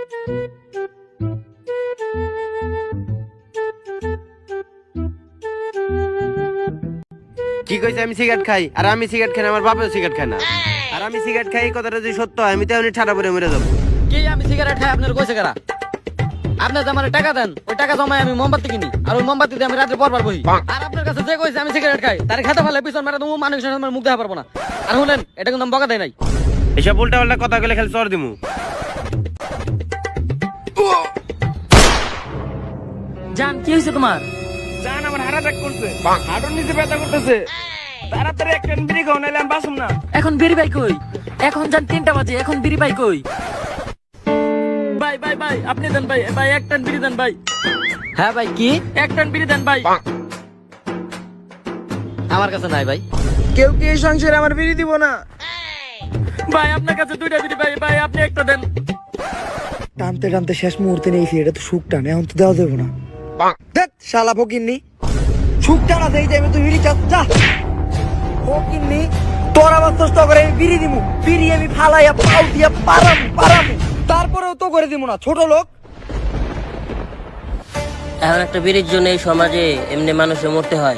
কি কইছে আমি সিগারেট খাই? আর আমি সিগারেট খাই না, আমার বাপেও সিগারেট খায় না। আর আমি সিগারেট খাই, কথাটা যদি সত্য হয় আমি তো এমনি ঠাড়া পরে মরে যাবো। কি আমি সিগারেট খাই আপনার কইছে কারা? আপনি যে আমার টাকা দেন, ওই টাকা জমায় আমি মোমবাতি কিনি, আর ওই মোমবাতি দিয়ে আমি রাত্রে পরবার বহি। আর আপনার কাছে যে কইছে আমি সিগারেট খাই, তার খেতে ফেলে পিছন মেরে তুমি মানুষের সামনে মুখ দেখা পারবো না। আর শুনেন, এটা কিন্তু আমি বকা দেয় নাই। এসব উল্টা পাল্টা কথা কইলে খালি চর দিমু। জান কি হয়েছে তোমার? জান আমার হার্ট অ্যাটাক করছে, হার্টের নিচে ব্যথা করতেছে, তাড়াতাড়ি একটা বিড়ি খাও নাইলে আমি বাঁচুম না। এখন বিড়ি ভাই কই? এখন জান 3টা বাজে, এখন বিড়ি ভাই কই? ভাই ভাই ভাই আপনি দেন ভাই, ভাই এক টান বিড়ি দেন ভাই। হ্যাঁ ভাই কি? এক টান বিড়ি দেন ভাই। আমার কাছে নাই ভাই। কেউ কি এই সংসারে আমার বিড়ি দিব না? ভাই আপনার কাছে 2টা বিড়ি ভাই, ভাই আপনি একটা দেন। টানতে টানতে শেষ মুহূর্তে নিয়েছি, এটা তো সুখ টানে, এখন তো দেওয়া দেবো না। দেখ শালা ফকিন্নি, সুখ টানা দেই টাইমে তুই বিড়ি চাস, যা ফকিন্নি। তোর আবার চেষ্টা করে আমি বিড়ি দিমু, বিড়ি আমি ফালাইয়া পাউ দিয়া পারামু, তারপরেও তো করে দিমু না, ছোট লোক। এখন একটা বিড়ির জন্য এই সমাজে এমনি মানুষে মরতে হয়।